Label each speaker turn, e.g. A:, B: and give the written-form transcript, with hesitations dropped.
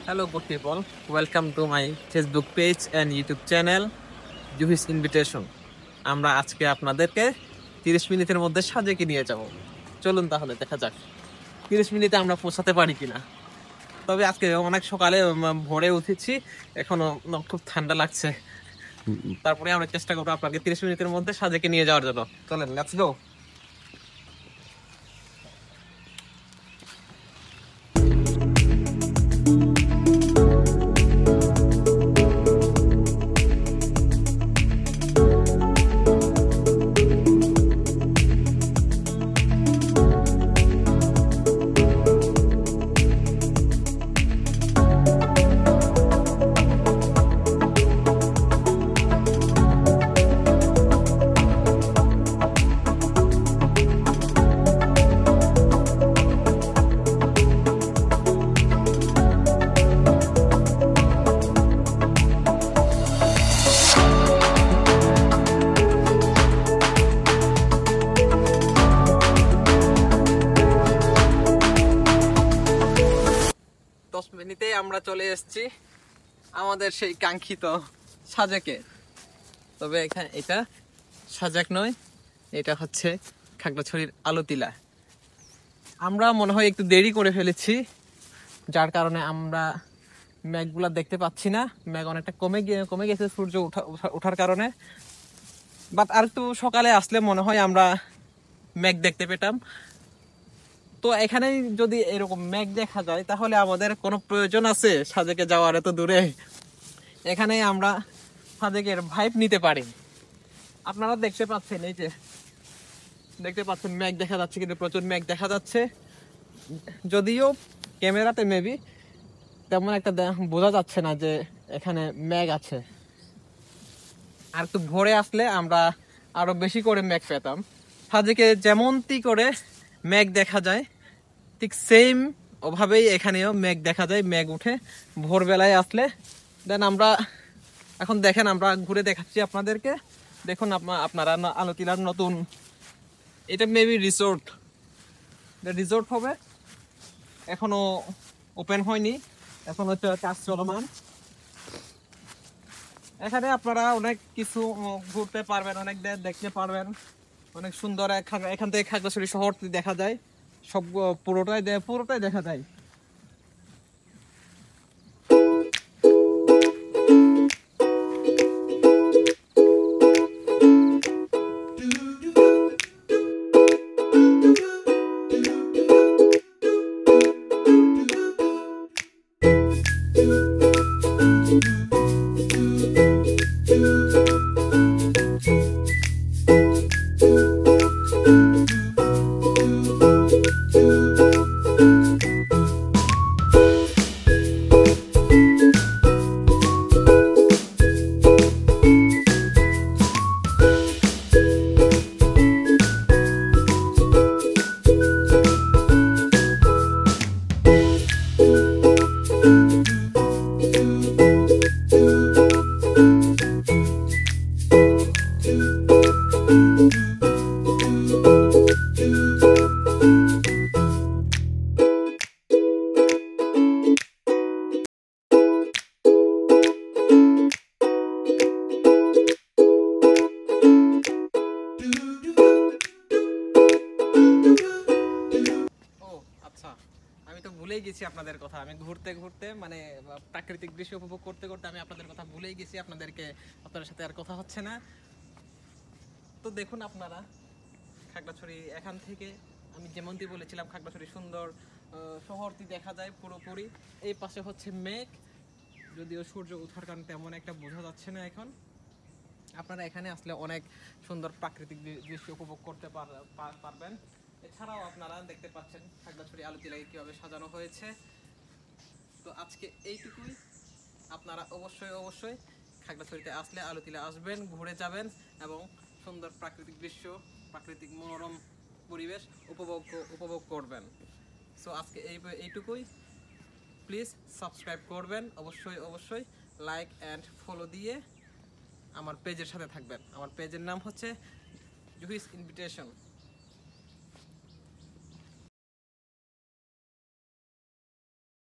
A: Hello, good people. Welcome to my Facebook page and YouTube channel, Juhis Invitation. আমরা আজকে আপনাদেরকে 30 মিনিটের মধ্যে সাজেকে নিয়ে যাব। চলুন তাহলে দেখা যাক 30 মিনিটে আমরা পৌঁছাতে পারি কিনা। তবে আজকে অনেক সকালে ভোরে উঠেছি, এখনো খুব ঠান্ডা লাগছে। তারপরে আমরা চেষ্টা করব আপনাকে 30 মিনিটের মধ্যে সাজেকে নিয়ে যাওয়ার জন্য। চলেন, লেটস গো। 10 মিনিটে আমরা চলে এসেছি আমাদের সেই কাঙ্ক্ষিত সাজেকে। তবে এখানে এটা সাজেক নয়, এটা হচ্ছে খাগড়াছড়ির আলুতিলা। আমরা মনে হয় একটু দেরি করে ফেলেছি, যার কারণে আমরা মেঘগুলা দেখতে পাচ্ছি না। মেঘ অনেকটা কমে গেছে সূর্য ওঠার কারণে। বাট আর একটু সকালে আসলে মনে হয় আমরা মেঘ দেখতে পেতাম। তো এখানে যদি এরকম মেঘ দেখা যায় তাহলে আমাদের কোনো প্রয়োজন আছে সাজেকে যাওয়ার এত দূরে? এখানে আমরা সাজেকের ভাইব নিতে পারি। আপনারা দেখতে পাচ্ছেন, এই যে দেখতে পাচ্ছেন মেঘ দেখা যাচ্ছে, কিন্তু প্রচুর মেঘ দেখা যাচ্ছে। যদিও ক্যামেরাতে মেবি তেমন একটা বোঝা যাচ্ছে না যে এখানে মেঘ আছে। আর একটু ভোরে আসলে আমরা আরো বেশি করে মেঘ পেতাম। সাজেকে যেমনটি করে মেঘ দেখা যায় ঠিক সেম ওভাবেই এখানেও মেঘ দেখা যায়। মেঘ উঠে ভোরবেলায় আসলে। দেন আমরা এখন দেখেন, আমরা ঘুরে দেখাচ্ছি আপনাদেরকে। দেখুন আপনারা আলুতিলার নতুন, এটা মেবি রিসোর্ট হবে, এখনো ওপেন হয়নি, এখন হচ্ছে কাজ চলমান। এখানে আপনারা অনেক কিছু ঘুরতে পারবেন, অনেক দেখতে পারবেন, অনেক সুন্দর। এখান থেকে খাগড়াছড়ি শহর দেখা যায়, সব পুরোটাই দেখা যায়। আমি তো ভুলেই গেছি আপনাদের কথা। আমি ঘুরতে ঘুরতে মানে প্রাকৃতিক দৃশ্য উপভোগ করতে করতে আমি আপনাদের কথা ভুলেই গেছি। আপনাদের সাথে আর কথা হচ্ছে না। তো দেখুন আপনারা খাগড়াছড়ি এখান থেকে, আমি যেমনটি বলেছিলাম, খাগড়াছড়ি সুন্দর শহরটি দেখা যায় পুরোপুরি। এই পাশে হচ্ছে মেঘ, যদিও সূর্য ওঠার কারণে তেমন একটা বোঝা যাচ্ছে না এখন। আপনারা এখানে আসলে অনেক সুন্দর প্রাকৃতিক দৃশ্য উপভোগ করতে পারবেন। এছাড়াও আপনারা দেখতে পাচ্ছেন খাগড়াছড়ি আলুতিলাকে কিভাবে সাজানো হয়েছে। তো আজকে এইটুকুই। আপনারা অবশ্যই খাগড়াছড়িতে আসলে আলুতিলা আসবেন, ঘুরে যাবেন এবং সুন্দর প্রাকৃতিক দৃশ্য, প্রাকৃতিক মনোরম পরিবেশ উপভোগ করবেন। সো আজকে এইটুকুই। প্লিজ সাবস্ক্রাইব করবেন, অবশ্যই লাইক অ্যান্ড ফলো দিয়ে আমার পেজের সাথে থাকবেন। আমার পেজের নাম হচ্ছে জুহিস ইনভিটেশন।